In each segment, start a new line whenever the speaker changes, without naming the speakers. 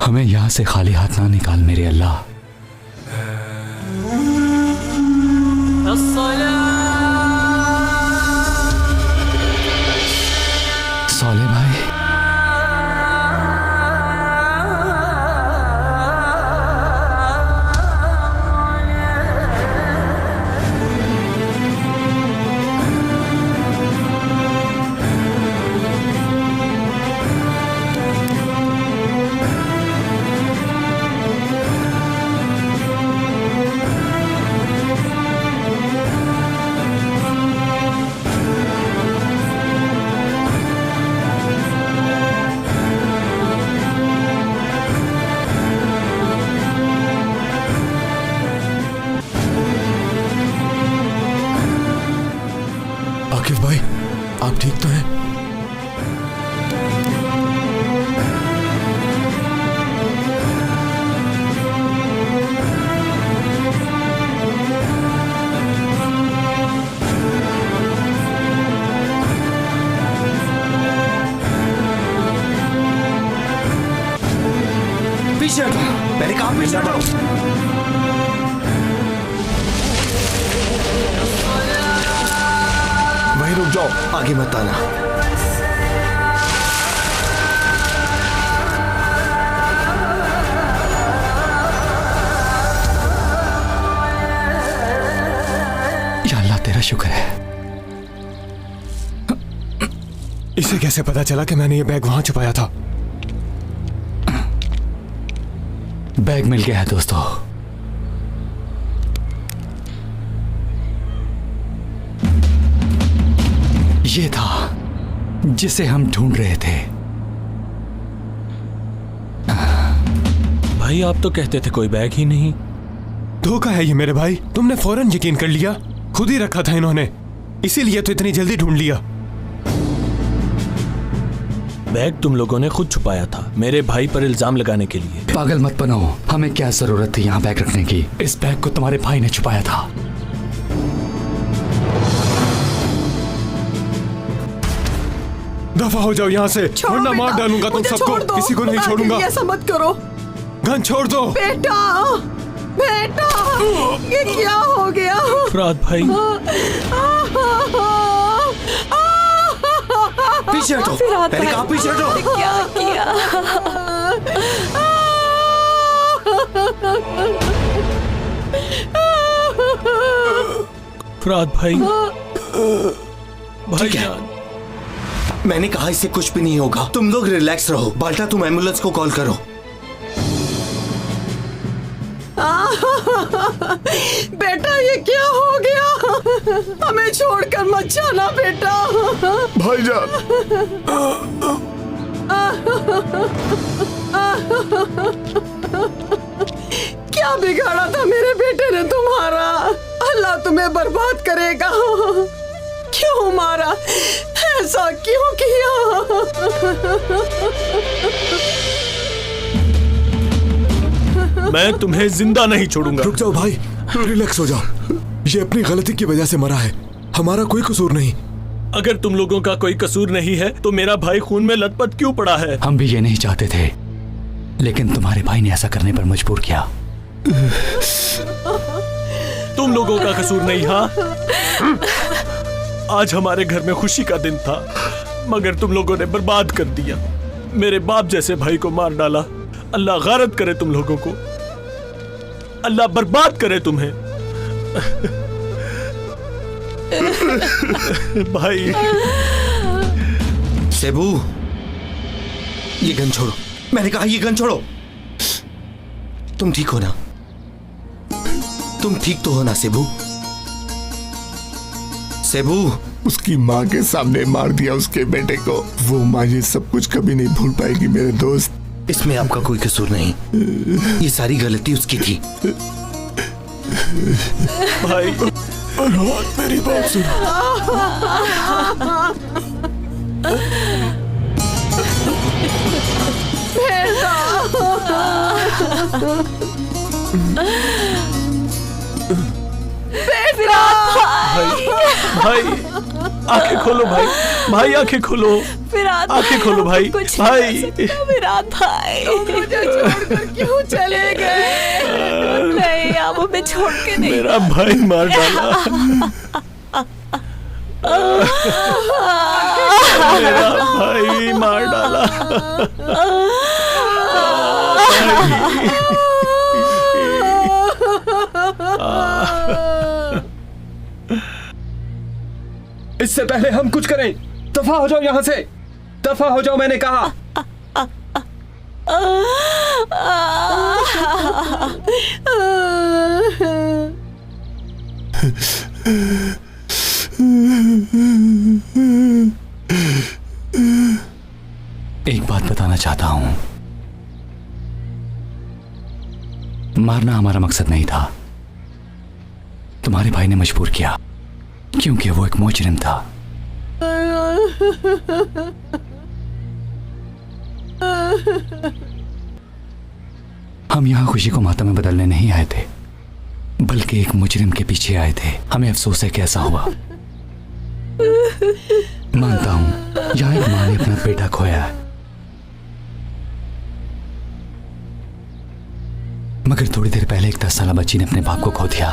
हमें यहां से खाली हाथ ना निकाल मेरे अल्लाह। सौले भाई,
आकिफ भाई, आप ठीक तो हैं?
पीछे हटो, मैंने कहा पीछे हटो। वहीं रुक जाओ, आगे मत आना।
या अल्लाह तेरा शुक्र है।
इसे कैसे पता चला कि मैंने ये बैग वहां छुपाया था?
बैग मिल गया है दोस्तों। ये था जिसे हम ढूंढ रहे थे।
भाई आप तो कहते थे कोई बैग ही नहीं।
धोखा है ये मेरे भाई, तुमने फौरन यकीन कर लिया। खुद ही रखा था इन्होंने, इसीलिए तो इतनी जल्दी ढूंढ लिया।
बैग तुम लोगों ने खुद छुपाया था मेरे भाई पर इल्जाम लगाने के लिए।
पागल मत बनो, हमें क्या जरूरत थी यहाँ बैग रखने की? इस बैग को तुम्हारे भाई ने छुपाया था।
दफा हो जाओ यहाँ से, वरना मार डालूंगा तुम सबको। किसी को नहीं छोड़ूंगा।
ऐसा मत करो।
गन छोड़ दो।
बेटा, बेटा, ये क्या हो गया?
फराद भाई,
पीछे हटो, मैंने कहा पीछे हटो।
क्या किया?
फराद भाई,
ठीक है, मैंने कहा इससे कुछ भी नहीं होगा। तुम लोग रिलैक्स रहो। बाल्टा, तुम एम्बुलेंस को कॉल करो।
बेटा, ये क्या हो गया? हमें छोड़कर मत जाना बेटा।
भाईजान,
क्या बिगाड़ा था मेरे बेटे ने तुम्हारा? अल्लाह तुम्हें बर्बाद करेगा। क्यों मारा? ऐसा क्यों किया?
मैं तुम्हें जिंदा नहीं छोड़ूंगा।
रुक जाओ भाई, रिलैक्स हो जाओ। ये अपनी गलती की वजह से मरा है, हमारा कोई कसूर नहीं।
अगर तुम लोगों का कोई कसूर नहीं है तो मेरा भाई खून में लथपथ क्यों पड़ा है?
हम भी ये नहीं चाहते थे, लेकिन तुम्हारे भाई ने ऐसा करने पर मजबूर किया।
तुम लोगों का कसूर नहीं। हाँ, आज हमारे घर में खुशी का दिन था, मगर तुम लोगों ने बर्बाद कर दिया। मेरे बाप जैसे भाई को मार डाला। अल्लाह गारत करे तुम लोगों को, अल्लाह बर्बाद करे तुम्हें। भाई
सेबू, ये गन छोड़ो। मैंने कहा ये गन छोड़ो। तुम ठीक हो ना? तुम ठीक तो हो ना सेबू? सेबू,
उसकी माँ के सामने मार दिया उसके बेटे को। वो माँ ये सब कुछ कभी नहीं भूल पाएगी मेरे दोस्त।
इसमें आपका कोई कसूर नहीं, ये सारी गलती उसकी थी।
भाई,
मेरी बात सुन।
भाई, आंखें खोलो भाई, भाई आंखें खोलो,
विराट
आंखें खोलो भाई,
कुछ
भाई।
नहीं कर सकता, विराट भाई।
मुझे छोड़कर क्यों चले गए?
नहीं, आप हमें छोड़ के नहीं।
मेरा भाई मार डाला, मेरा भाई मार डाला।
इससे पहले हम कुछ करें, दफा हो जाओ यहाँ से, दफा हो जाओ, मैंने कहा।
एक बात बताना चाहता हूं, मारना हमारा मकसद नहीं था। तुम्हारे भाई ने मजबूर किया क्योंकि वो एक मुजरिम था। हम यहां खुशी को मातम में बदलने नहीं आए थे, बल्कि एक मुजरिम के पीछे आए थे। हमें अफसोस है कि ऐसा हुआ। मानता हूं यहां एक मां ने अपना बेटा खोया है, मगर थोड़ी देर पहले एक 10 साला बच्ची ने अपने बाप को खो दिया।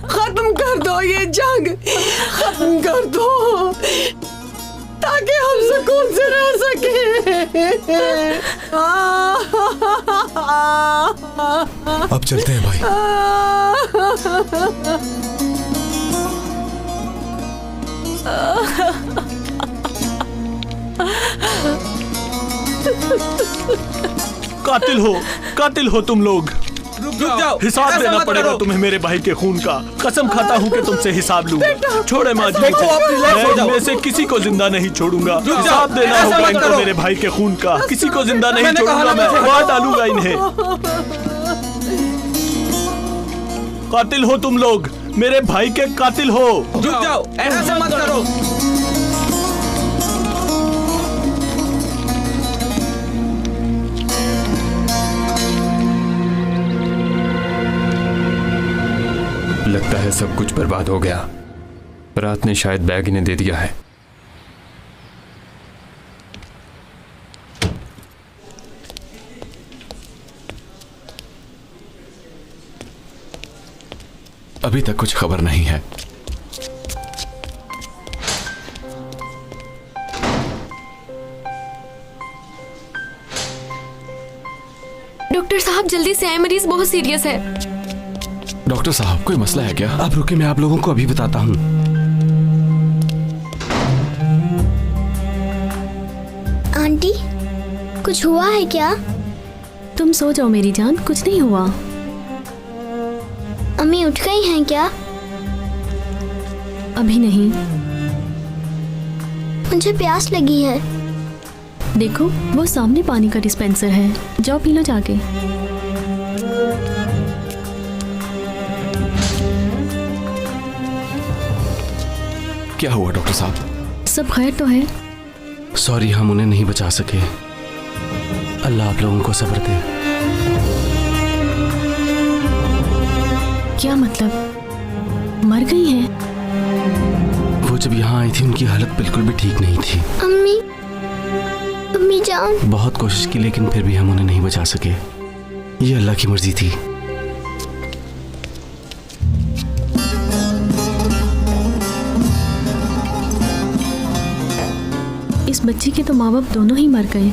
खत्म कर दो ये जंग, खत्म कर दो ताकि हम सुकून से रह सके।
अब चलते हैं भाई।
कातिल हो तुम लोग।
रुक जाओ,
हिसाब
ऐसा
देना
मत
पड़ेगा
करो।
तुम्हें मेरे भाई के खून का। कसम खाता हूँ कि तुमसे हिसाब लूंगा। छोड़े माँ जी,
देखो, आप रिलैक्स हो
मैं
जाओ।
इनमें से किसी को जिंदा नहीं छोड़ूंगा।
जाओ,
हिसाब देना
ऐसा
होगा
मत
इनको
करो।
मेरे भाई के खून का। किसी को जिंदा नहीं
मैंने कहा
छोड़ूंगा,
ना,
मैं
मुझे
मार डालूंगा इन्हें। कातिल हो तुम लोग, मेरे भाई के कातिल हो।
रुक जाओ, ऐसा मत करो।
लगता है सब कुछ बर्बाद हो गया। रात ने शायद बैग इन्हें दे दिया है।
अभी तक कुछ खबर नहीं है।
डॉक्टर साहब जल्दी से आए, मरीज बहुत सीरियस है।
डॉक्टर साहब कोई मसला है क्या?
अब रुके, मैं आप लोगों को अभी बताता हूँ।
आंटी कुछ हुआ है क्या?
तुम सो जाओ मेरी जान, कुछ नहीं हुआ।
अम्मी उठ गई हैं क्या?
अभी नहीं।
मुझे प्यास लगी है।
देखो वो सामने पानी का डिस्पेंसर है, जाओ पी लो जाके।
क्या हुआ डॉक्टर साहब?
सब खैर तो है?
सॉरी, हम उन्हें नहीं बचा सके। अल्लाह आप लोगों को सब्र दे।
क्या मतलब, मर गई हैं?
वो जब यहाँ आई थी उनकी हालत बिल्कुल भी ठीक नहीं थी।
अम्मी अम्मी जान।
बहुत कोशिश की लेकिन फिर भी हम उन्हें नहीं बचा सके। ये अल्लाह की मर्जी थी।
इस बच्ची के तो माँ बाप दोनों ही मर गए।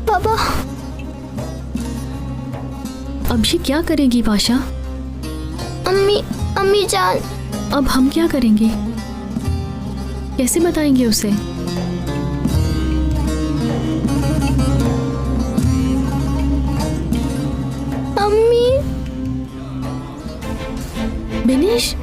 पापा
अब ये क्या करेगी पाशा?
अम्मी जान।
अब हम क्या करेंगे, कैसे बताएंगे उसे?
अम्मी।
बिनेश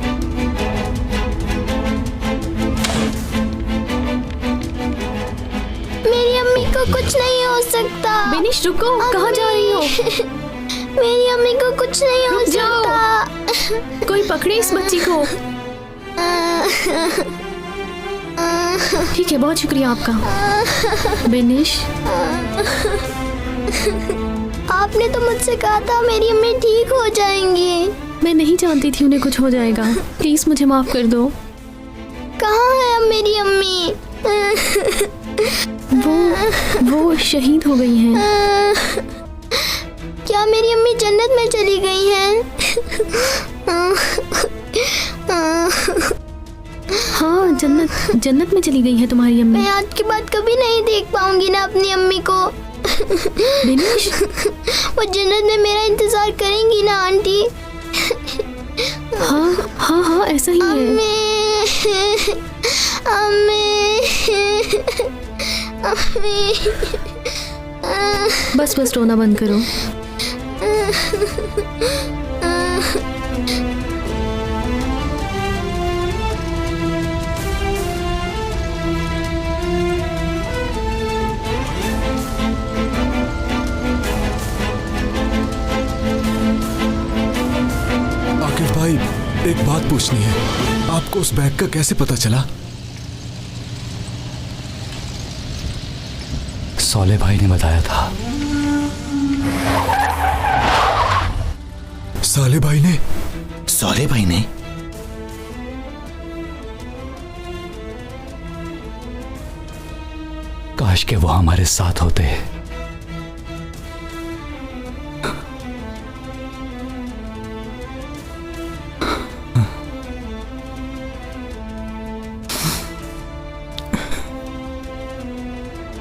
मेरी अम्मी को कुछ नहीं हो सकता।
बिनेश रुको, कहाँ जा रही हो?
मेरी अम्मी को कुछ नहीं हो
रुक जाओ।
सकता।
कोई पकड़े इस बच्ची को। ठीक है, बहुत शुक्रिया आपका। बिनेश
आपने तो मुझसे कहा था मेरी अम्मी ठीक हो जाएंगी।
मैं नहीं जानती थी उन्हें कुछ हो जाएगा। प्लीज मुझे माफ कर दो।
कहाँ है अब मेरी अम्मी?
वो शहीद हो गई हैं।
क्या मेरी अम्मी जन्नत में चली गई हैं?
हाँ, जन्नत में चली गई है तुम्हारी अम्मी।
मैं आज के बाद कभी नहीं देख पाऊंगी ना अपनी अम्मी को।
दिनेश,
वो जन्नत में मेरा इंतजार करेंगी ना आंटी?
हाँ, ऐसा ही है।
अम्मी।
बस रोना बंद करो।
आकिब भाई, एक बात पूछनी है। आपको उस बैग का कैसे पता चला?
सौले भाई ने बताया था।
साले भाई ने?
सौले भाई ने?
काश के वो हमारे साथ होते।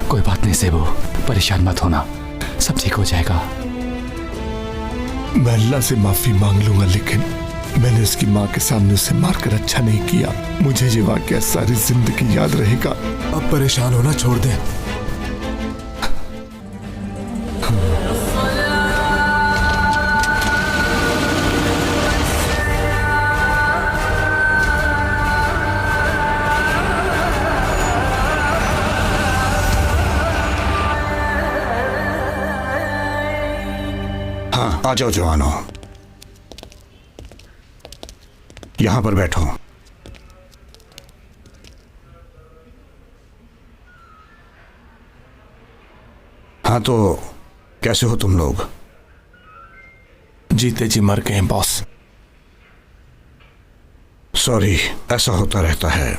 कोई बात नहीं सेबू, परेशान मत होना, सब ठीक हो जाएगा।
मैं अल्लाह से माफी मांग लूंगा, लेकिन मैंने उसकी माँ के सामने उसे मारकर अच्छा नहीं किया। मुझे ये वाकया सारी जिंदगी याद रहेगा।
अब परेशान होना छोड़ दे।
हाँ, आ जाओ जवानों, यहां पर बैठो। हाँ, तो कैसे हो तुम लोग?
जीते जी मर गए बॉस।
सॉरी, ऐसा होता रहता है,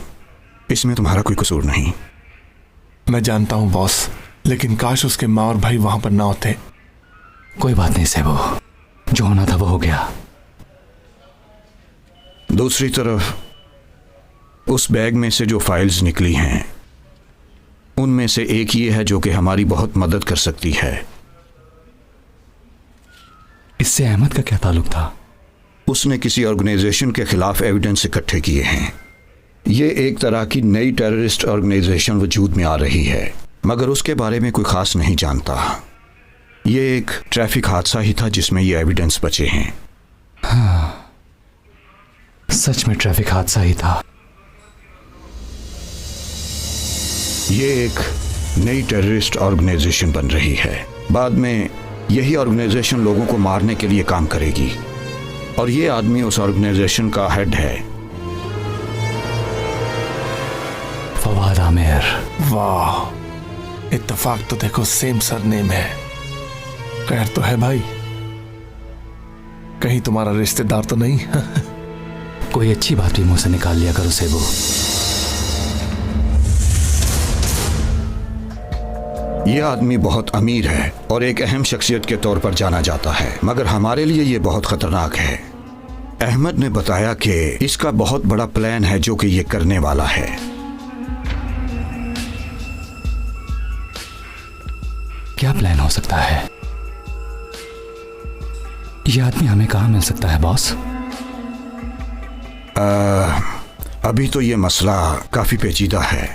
इसमें तुम्हारा कोई कसूर नहीं।
मैं जानता हूं बॉस, लेकिन काश उसके माँ और भाई वहां पर ना होते।
कोई बात नहीं सेबू, जो होना था वो हो गया।
दूसरी तरफ उस बैग में से जो फाइल्स निकली हैं, उनमें से एक ये है जो कि हमारी बहुत मदद कर सकती है।
इससे अहमद का क्या ताल्लुक था?
उसने किसी ऑर्गेनाइजेशन के खिलाफ एविडेंस इकट्ठे किए हैं। ये एक तरह की नई टेररिस्ट ऑर्गेनाइजेशन वजूद में आ रही है, मगर उसके बारे में कोई खास नहीं जानता। ये एक ट्रैफिक हादसा ही था जिसमें ये एविडेंस बचे हैं।
हाँ, सच में ट्रैफिक हादसा ही था।
ये एक नई टेररिस्ट ऑर्गेनाइजेशन बन रही है। बाद में यही ऑर्गेनाइजेशन लोगों को मारने के लिए काम करेगी, और ये आदमी उस ऑर्गेनाइजेशन का हेड है।
फवाद आमिर।
वाह, इत्तेफाक तो देखो, सेम सरनेम है। खैर तो है भाई, कहीं तुम्हारा रिश्तेदार तो नहीं?
कोई अच्छी बात भी मुंह से निकाल लिया करो सेबू।
यह आदमी बहुत अमीर है और एक अहम शख्सियत के तौर पर जाना जाता है, मगर हमारे लिए यह बहुत खतरनाक है। अहमद ने बताया कि इसका बहुत बड़ा प्लान है जो कि यह करने वाला है।
क्या प्लान हो सकता है? यह आदमी हमें कहाँ मिल सकता है बॉस?
अभी तो यह मसला काफी पेचीदा है।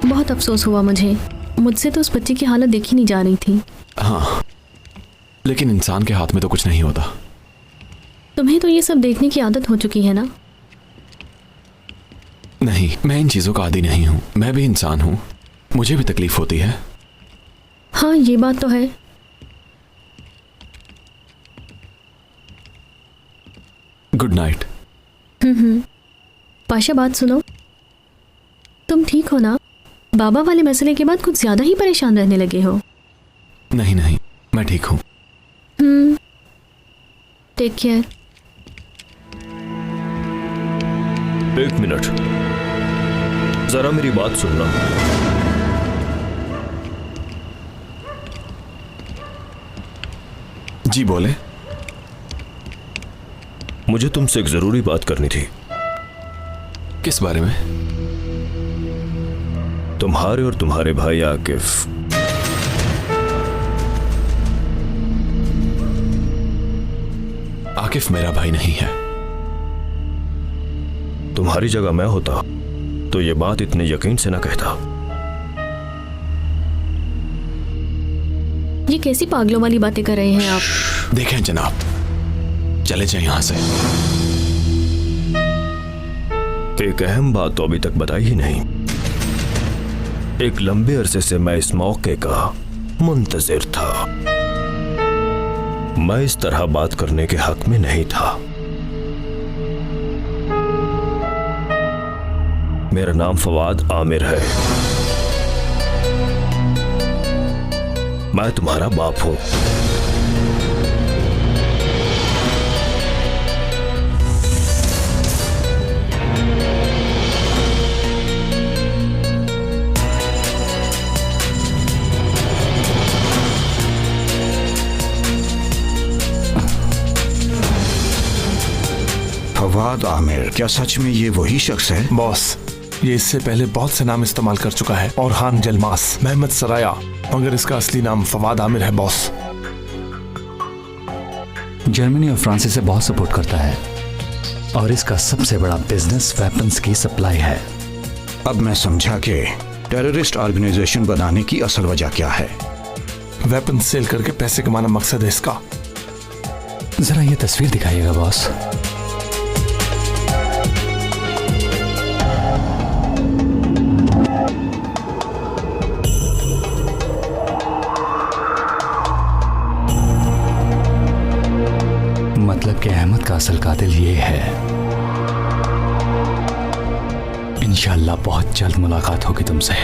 बहुत अफसोस हुआ मुझसे तो उस बच्चे की हालत देखी नहीं जा रही थी।
हाँ, लेकिन इंसान के हाथ में तो कुछ नहीं होता।
तुम्हें तो ये सब देखने की आदत हो चुकी है ना?
नहीं, मैं इन चीजों का आदी नहीं हूं। मैं भी इंसान हूं, मुझे भी तकलीफ होती है।
हाँ, ये बात तो है।
Good night.
पाशा, बात सुनो, तुम ठीक हो ना? बाबा वाले मसले के बाद कुछ ज्यादा ही परेशान रहने लगे हो।
नहीं नहीं, मैं ठीक हूँ।
Take care.
एक मिनट, जरा मेरी बात सुनना।
जी बोले।
मुझे तुमसे एक जरूरी बात करनी थी।
किस बारे में?
तुम्हारे और तुम्हारे भाई आकिफ
आकिफ मेरा भाई नहीं है।
तुम्हारी जगह मैं होता तो ये बात इतने यकीन से ना कहता।
ये कैसी पागलों वाली बातें कर रहे हैं आप?
देखें जनाब, चले जाए यहां से।
एक अहम बात तो अभी तक बताई ही नहीं। एक लंबे अरसे से मैं इस मौके का मुंतजिर था। मैं इस तरह बात करने के हक में नहीं था। मेरा नाम फवाद आमिर है। मैं तुम्हारा बाप हूं।
फवाद आमिर, क्या सच में ये वही शख्स है?
बॉस, ये इससे पहले बहुत से नाम इस्तेमाल कर चुका है। औरहान जलमास, महमद सराया, मगर इसका असली नाम फवाद आमिर है बॉस।
जर्मनी और फ्रांस से बहुत सपोर्ट करता है और इसका सबसे बड़ा बिजनेस वेपन्स की सप्लाई है।
अब मैं समझा कि टेररिस्ट ऑर्गेनाइजेशन बनाने की असल वजह क्या है।
वेपन सेल करके पैसे कमाना मकसद है इसका।
जरा ये तस्वीर दिखाइएगा बॉस। मतलब कि अहमद का असल कातिल ये है। इंशाल्लाह बहुत जल्द मुलाकात होगी तुमसे।